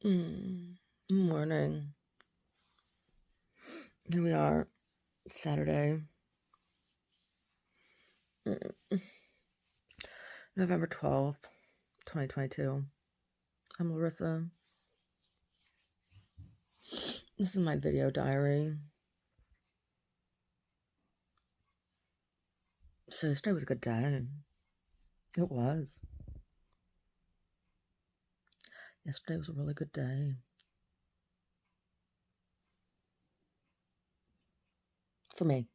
Mm, Morning. Here we are, Saturday, mm, November 12th, 2022. I'm Larissa. This is my video diary. So yesterday was a good day. It was. Yesterday was a really good day. For me.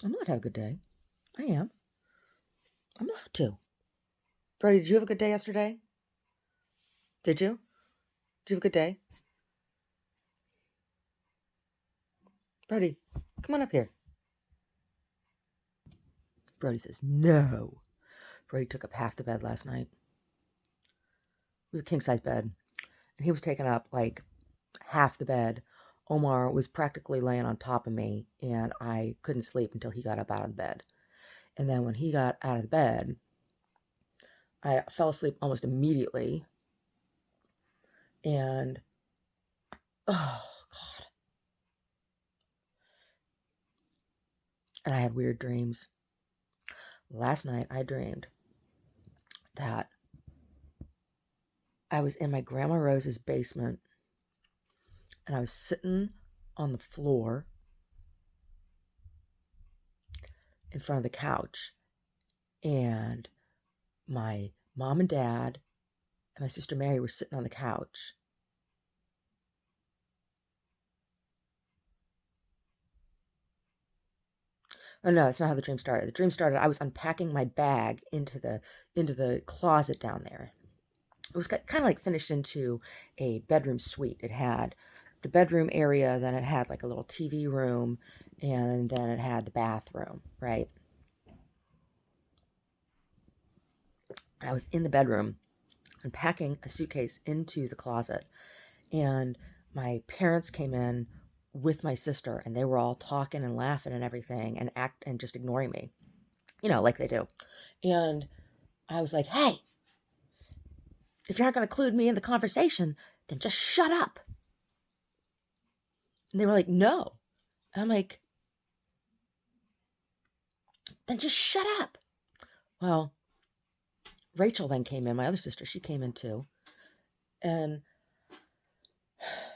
I'm allowed to have a good day. I am. I'm allowed to. Brody, did you have a good day yesterday? Did you? Did you have a good day? Brody, come on up here. Brody says, no. Brody took up half the bed last night. We have a king-size bed. And he was taking up like half the bed. Omar was practically laying on top of me, and I couldn't sleep until he got up out of the bed. And then when he got out of the bed, I fell asleep almost immediately. And, oh, God. And I had weird dreams. Last night, I dreamed that I was in my Grandma Rose's basement, and I was sitting on the floor in front of the couch, and my mom and dad and my sister Mary were sitting on the couch. Oh no, that's not how the dream started. The dream started, I was unpacking my bag into the closet down there. It was kind of like finished into a bedroom suite. It had the bedroom area, then it had like a little TV room, and then it had the bathroom, right? I was in the bedroom unpacking a suitcase into the closet, and my parents came in with my sister, and they were all talking and laughing and everything and just ignoring me, like they do. And I was like, hey, if you're not going to include me in the conversation, then just shut up. And they were like, no. And I'm like, then just shut up. Well, Rachel then came in, my other sister, she came in too. And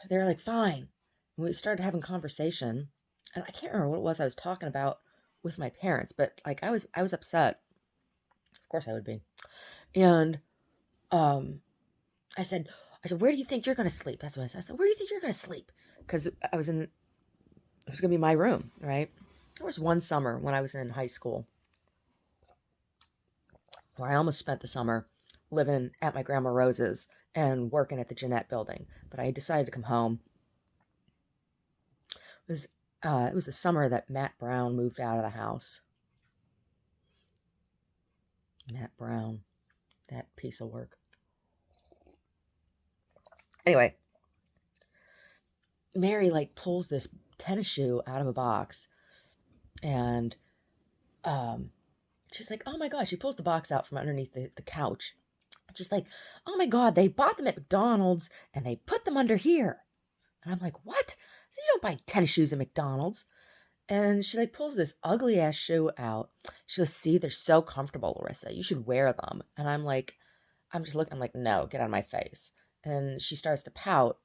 they were like, fine. And we started having conversation. And I can't remember what it was I was talking about with my parents, but like I was upset. Of course I would be. And um I said, where do you think you're going to sleep? That's what I said. I said, where do you think you're going to sleep? Because it was going to be my room, right? There was one summer when I was in high school where I almost spent the summer living at my Grandma Rose's and working at the Jeanette building, but I decided to come home. It was the summer that Matt Brown moved out of the house. Matt Brown, that piece of work. Anyway, Mary like pulls this tennis shoe out of a box, and she's like, oh my God, she pulls the box out from underneath the couch. Just like, oh my God, they bought them at McDonald's and they put them under here. And I'm like, what? So you don't buy tennis shoes at McDonald's. And she like pulls this ugly ass shoe out. She goes, see, they're so comfortable, Larissa. You should wear them. And I'm like, I'm like, no, get out of my face. And she starts to pout.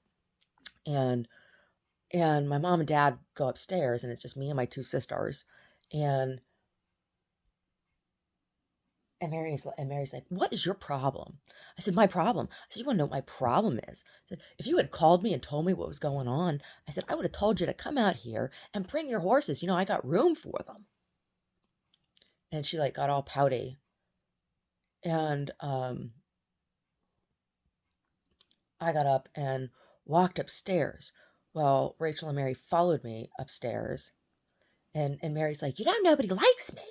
And my mom and dad go upstairs, and it's just me and my two sisters. And Mary's like, what is your problem? I said, my problem. I said, you want to know what my problem is? I said, if you had called me and told me what was going on, I said, I would have told you to come out here and bring your horses. I got room for them. And she like got all pouty. And I got up and walked upstairs. Well, Rachel and Mary followed me upstairs. And Mary's like, nobody likes me.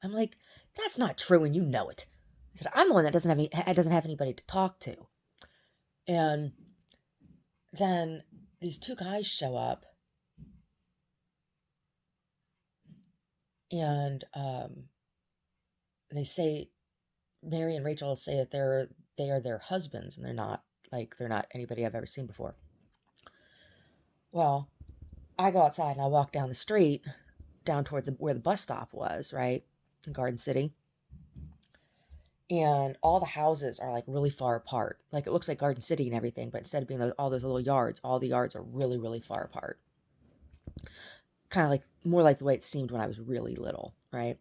I'm like, that's not true, and you know it. I said, I'm the one that doesn't have anybody to talk to. And then these two guys show up, and they say, Mary and Rachel say that they are their husbands, and they're not. like they're not anybody I've ever seen before. Well, I go outside and I walk down the street, down towards where the bus stop was, right? In Garden City. And all the houses are like really far apart. Like it looks like Garden City and everything, but instead of being all those little yards, all the yards are really, really far apart. Kind of like more like the way it seemed when I was really little, right?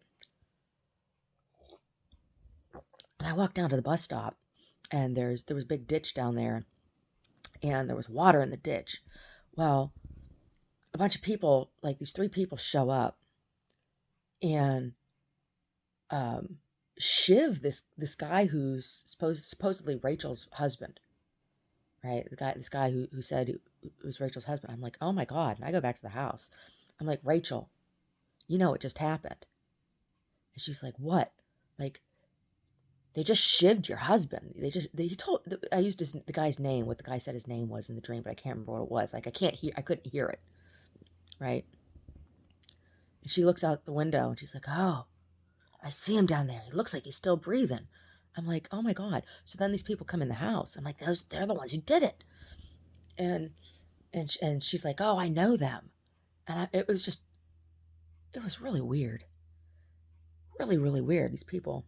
And I walked down to the bus stop, and there was a big ditch down there, and there was water in the ditch. Well, a bunch of people, like these three people, show up and shiv this guy who's supposedly Rachel's husband, right? This guy who said it was Rachel's husband. I'm like, oh my God. And I go back to the house. I'm like, Rachel, you know, it just happened. And she's like, what? Like, they just shivved your husband. He told, I used the guy's name, what the guy said his name was in the dream, but I can't remember what it was. Like, I couldn't hear it. Right. And she looks out the window and she's like, oh, I see him down there. He looks like he's still breathing. I'm like, oh my God. So then these people come in the house. I'm like, they're the ones who did it. And she's like, oh, I know them. And it was really weird. Really, really weird, these people.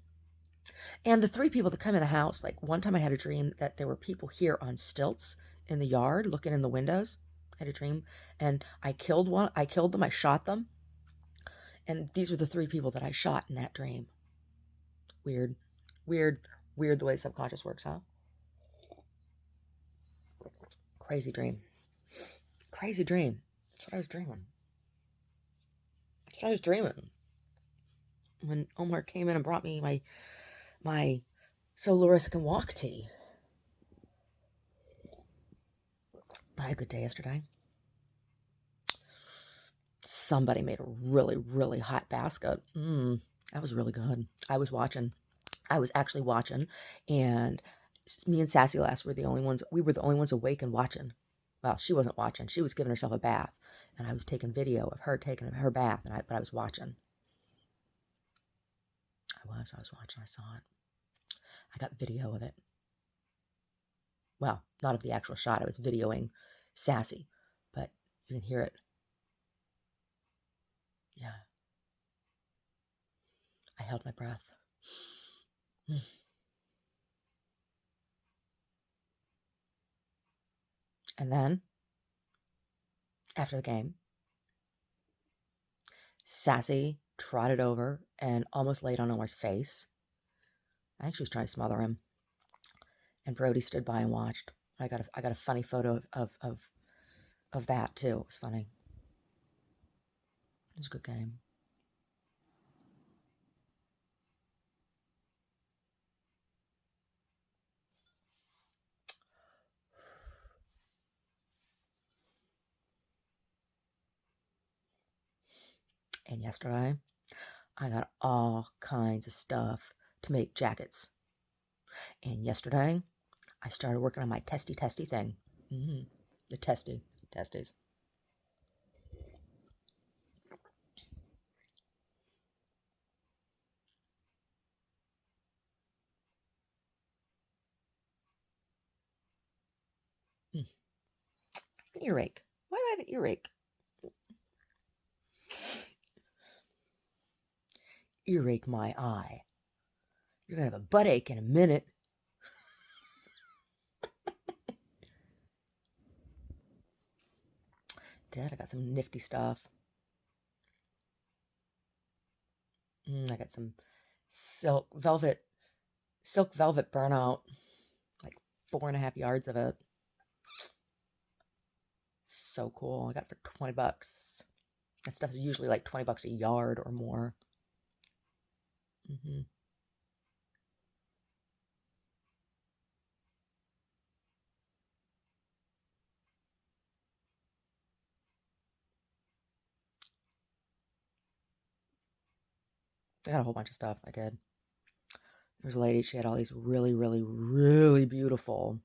And the three people that come in the house, like one time I had a dream that there were people here on stilts in the yard looking in the windows. I had a dream and I killed them, I shot them. And these were the three people that I shot in that dream. Weird. Weird the way the subconscious works, huh? Crazy dream. Crazy dream. That's what I was dreaming. That's what I was dreaming. When Omar came in and brought me my Solar Risk and Walk tea. But I had a good day yesterday. Somebody made a really, really hot basket. That was really good. I was actually watching, and me and Sassy Lass were the only ones. We were the only ones awake and watching. Well, she wasn't watching. She was giving herself a bath, and I was taking video of her taking her bath, but I was watching. I was watching. I saw it. I got video of it. Well, not of the actual shot. I was videoing Sassy, but you can hear it. Yeah. I held my breath. And then, after the game, Sassy trotted over and almost laid on Omar's face. I think she was trying to smother him. And Brody stood by and watched. I got a funny photo of that too. It was funny. It was a good game. And yesterday, I got all kinds of stuff to make jackets. And yesterday, I started working on my testy thing. The testes. An earache. Why do I have an earache? Earache my eye. You're gonna have a butt ache in a minute. Dad, I got some nifty stuff. I got some silk velvet burnout, like 4.5 yards of it. So cool. I got it for $20. That stuff is usually like $20 a yard or more. I got a whole bunch of stuff. I did. There was a lady, she had all these really, really, really beautiful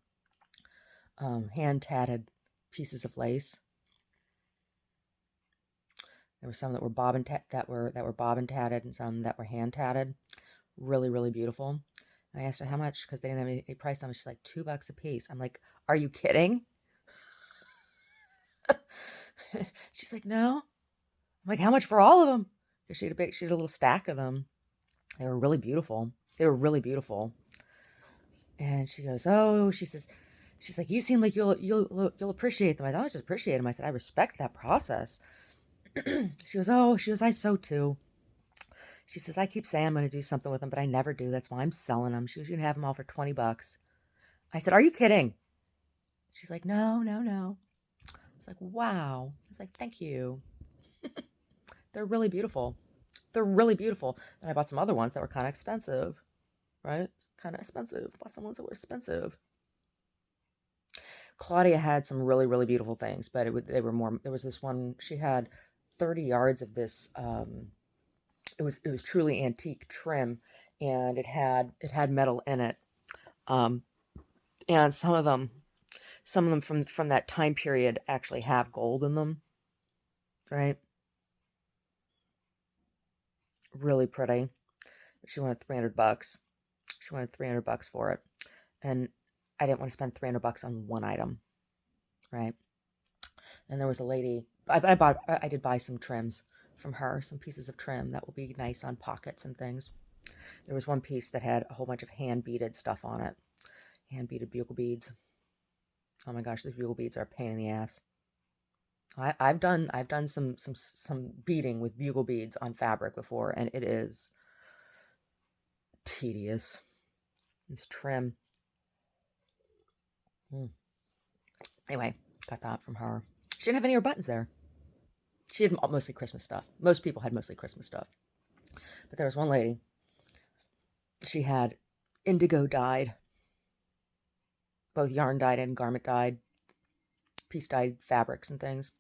hand tatted pieces of lace. There were some that were bobbin tatted and some that were hand tatted. Really, really beautiful. I asked her how much because they didn't have any price on them. She's like, $2 a piece. I'm like, are you kidding? She's like, no. I'm like, how much for all of them? Because she had a little stack of them. They were really beautiful. They were really beautiful. And she goes, oh, she's like, you seem like you'll appreciate them. I don't just appreciate them. I said, I respect that process. She goes, I sew too. She says, I keep saying I'm going to do something with them, but I never do. That's why I'm selling them. She goes, you can have them all for $20. I said, are you kidding? She's like, no, no, no. I was like, wow. I was like, thank you. They're really beautiful. They're really beautiful. And I bought some other ones that were kind of expensive, right? Kind of expensive. Bought some ones that were expensive. Claudia had some really, really beautiful things, but they were more. There was this one. She had 30 yards of this. It was truly antique trim, and it had metal in it. And some of them from that time period actually have gold in them, right? Really pretty. She wanted $300. She wanted $300 for it, and I didn't want to spend $300 on one item, right? And there was a lady. I did buy some trims from her, some pieces of trim that will be nice on pockets and things. There was one piece that had a whole bunch of hand beaded stuff on it, hand beaded bugle beads. Oh my gosh, these bugle beads are a pain in the ass. I've done some beading with bugle beads on fabric before, and it is tedious. It's trim. Anyway, got that from her. She didn't have any of her buttons there. She had mostly Christmas stuff. Most people had mostly Christmas stuff. But there was one lady. She had indigo dyed. Both yarn dyed and garment dyed. Piece dyed fabrics and things.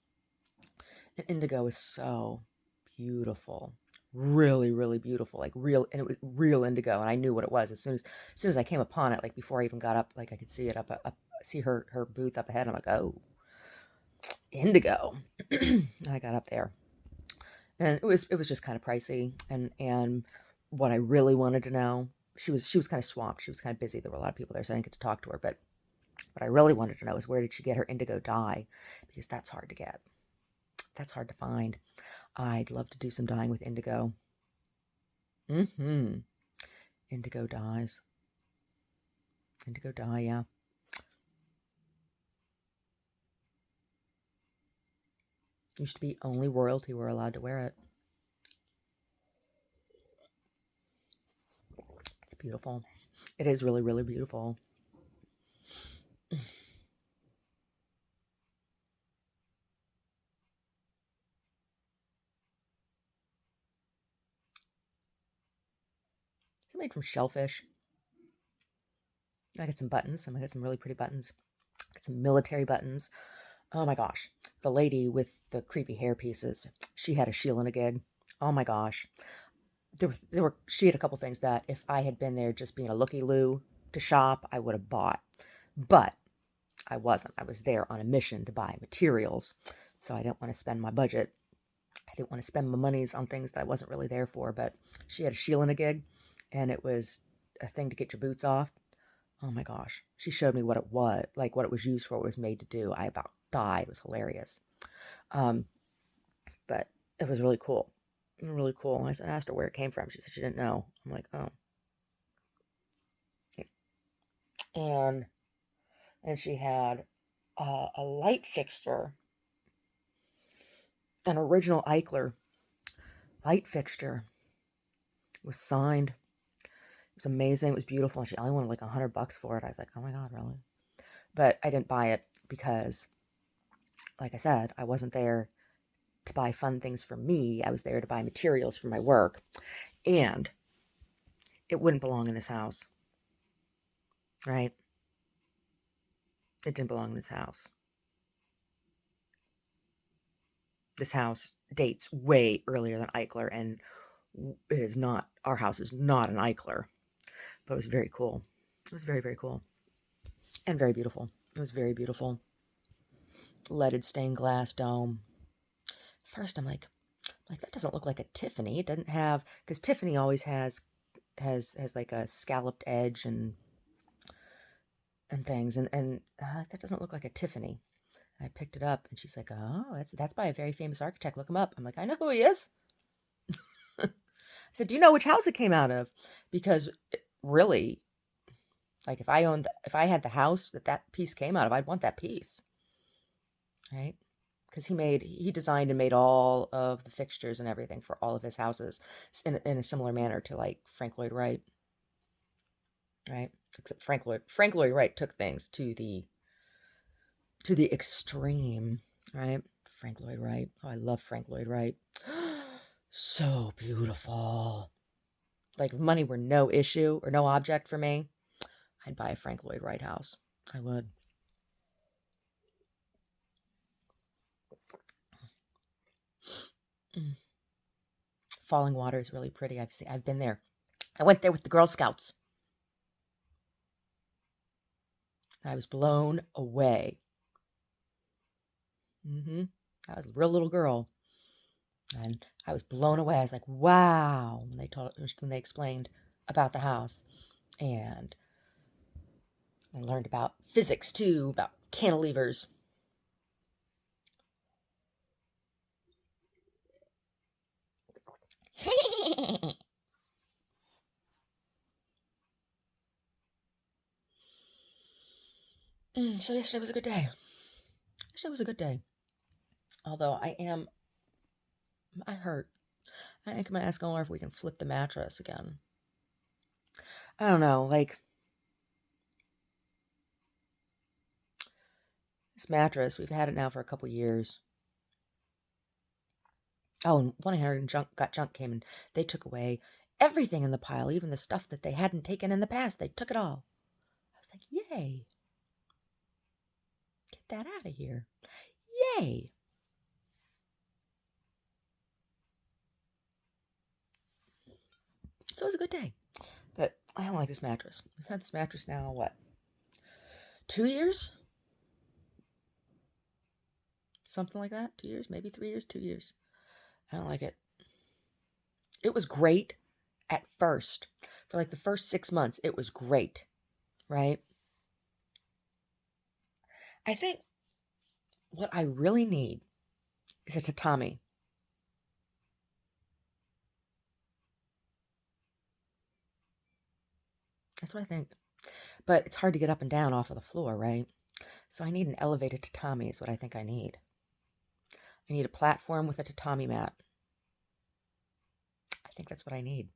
And indigo is so beautiful. Really, really beautiful. Like real, and it was real indigo. And I knew what it was as soon as I came upon it, like before I even got up, like I could see it see her booth up ahead. I'm like, oh, indigo. And I got up there. And it was just kind of pricey. And what I really wanted to know, she was kind of swamped. She was kind of busy. There were a lot of people there, so I didn't get to talk to her. But what I really wanted to know is, where did she get her indigo dye? Because that's hard to get. That's hard to find. I'd love to do some dyeing with indigo. Indigo dyes. Indigo dye, yeah. Used to be only royalty were allowed to wear it. It's beautiful. It is really, really beautiful. It's made from shellfish. I got some buttons. I got some really pretty buttons. I got some military buttons. Oh my gosh. The lady with the creepy hair pieces, she had a Sheila and a gig. Oh my gosh. She had a couple things that if I had been there just being a looky-loo to shop, I would have bought. But I wasn't. I was there on a mission to buy materials. So I didn't want to spend my budget. I didn't want to spend my monies on things that I wasn't really there for. But she had a Sheila and a gig, and it was a thing to get your boots off. Oh my gosh. She showed me what it was, like what it was used for, what it was made to do. I about died. It was hilarious. But it was really cool. Really cool. I asked her where it came from. She said she didn't know. I'm like, oh. And she had a light fixture, an original Eichler light fixture. It was signed. It was amazing. It was beautiful. And she only wanted like $100 for it. I was like, oh my God, really? But I didn't buy it because, like I said, I wasn't there to buy fun things for me. I was there to buy materials for my work. And it wouldn't belong in this house. Right? It didn't belong in this house. This house dates way earlier than Eichler, and it is not, our house is not an Eichler. But it was very cool. It was very, very cool. And very beautiful. It was very beautiful. Leaded stained glass dome. First, I'm like, that doesn't look like a Tiffany. It doesn't have, because Tiffany always has has like a scalloped edge and things, and that doesn't look like a Tiffany. I picked it up, and she's like, "Oh, that's by a very famous architect. Look him up." I'm like, "I know who he is." I said, "Do you know which house it came out of?" Because really, like if I had the house that piece came out of, I'd want that piece, right? Because he designed and made all of the fixtures and everything for all of his houses in a similar manner to like Frank Lloyd Wright, right? Except Frank Lloyd Wright took things to the extreme, right? Frank Lloyd Wright. Oh, I love Frank Lloyd Wright. So beautiful. Like if money were no issue or no object for me, I'd buy a Frank Lloyd Wright house. I would. Mm. Falling Water is really pretty. I've been there. I went there with the Girl Scouts. I was blown away. I was a real little girl, and I was blown away. I was like, "Wow!" When they explained about the house, and I learned about physics too, about cantilevers. So yesterday was a good day. Yesterday was a good day. Although I hurt. I think I'm gonna ask Omar if we can flip the mattress again. I don't know, like this mattress, we've had it now for a couple years. Oh, and 1-800-JUNK came and they took away everything in the pile, even the stuff that they hadn't taken in the past. They took it all. I was like, yay. Get that out of here. Yay. So it was a good day. But I don't like this mattress. We've had this mattress now, what? 2 years? Something like that? 2 years? Maybe 3 years? 2 years. I don't like it. It was great at first. For like the first 6 months, it was great, right? I think what I really need is a tatami. That's what I think. But it's hard to get up and down off of the floor, right? So I need an elevated tatami is what I think I need. I need a platform with a tatami mat. I think that's what I need.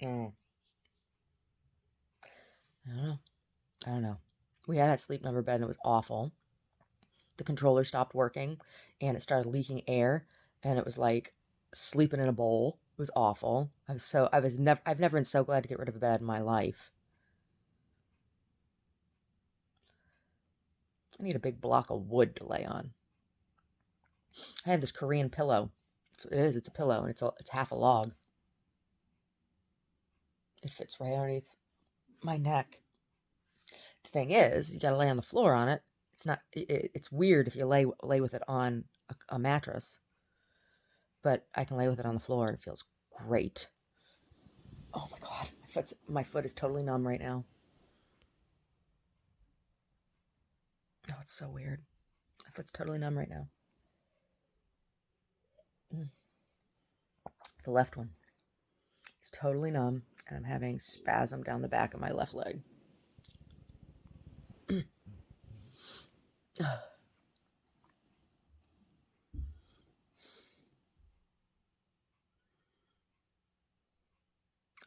Mm. I don't know. We had that sleep number bed and it was awful. The controller stopped working and it started leaking air and it was like sleeping in a bowl. It was awful. I've never been so glad to get rid of a bed in my life. I need a big block of wood to lay on. I have this Korean pillow. It's a pillow and it's half a log. It fits right underneath my neck. The thing is, you got to lay on the floor on it. It's weird if you lay with it on a mattress. But I can lay with it on the floor and it feels great. Oh my god, my foot is totally numb right now. Oh, it's so weird. My foot's totally numb right now. The left one. It's totally numb, and I'm having spasm down the back of my left leg.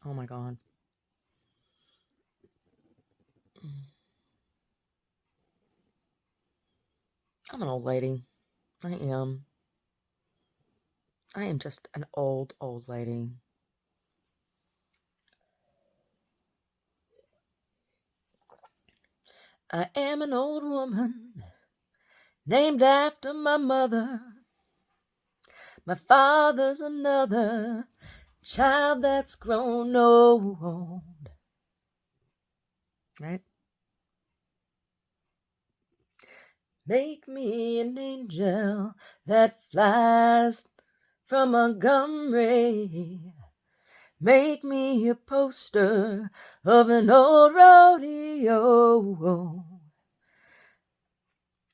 Oh my god. I'm an old lady. I am. I am just an old lady. I am an old woman named after my mother. My father's another child that's grown old. Right? Make me an angel that flies from Montgomery. Make me a poster of an old rodeo.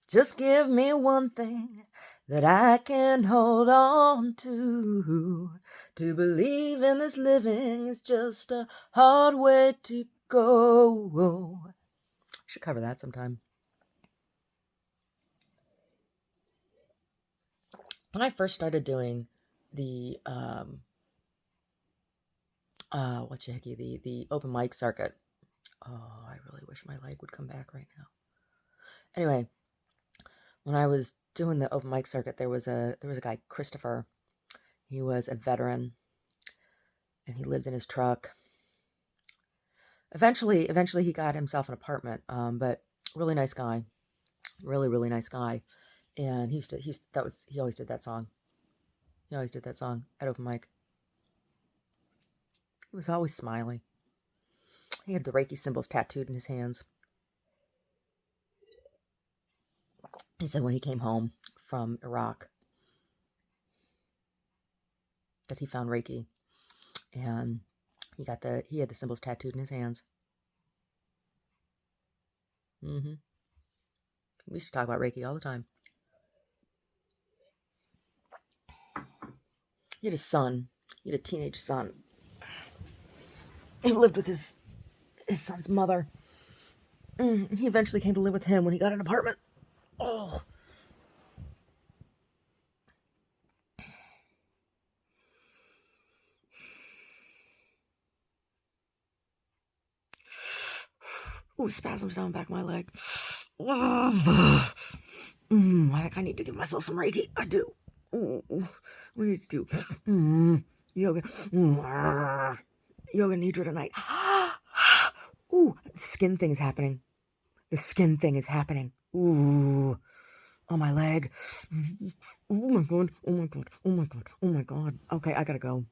Just give me one thing that I can hold on to. To believe in this living is just a hard way to go. I should cover that sometime. When I first started doing the the open mic circuit. Oh, I really wish my leg would come back right now. Anyway, when I was doing the open mic circuit, there was a guy, Christopher. He was a veteran, and he lived in his truck. Eventually, he got himself an apartment. But really nice guy, really nice guy, and he always did that song. He always did that song at open mic. He was always smiling. He had the Reiki symbols tattooed in his hands. He said when he came home from Iraq that he found Reiki, and he had the symbols tattooed in his hands. We used to talk about Reiki all the time. He had a son. He had a teenage son. He lived with his son's mother. He eventually came to live with him when he got an apartment. Oh. Ooh, spasms down the back of my leg. I need to give myself some Reiki. I do. We need to do yoga. Yoga nidra tonight. Ooh, the skin thing is happening. The skin thing is happening. Ooh, on my leg. Oh my god. Oh my god. Oh my god. Oh my god. Okay, I gotta go.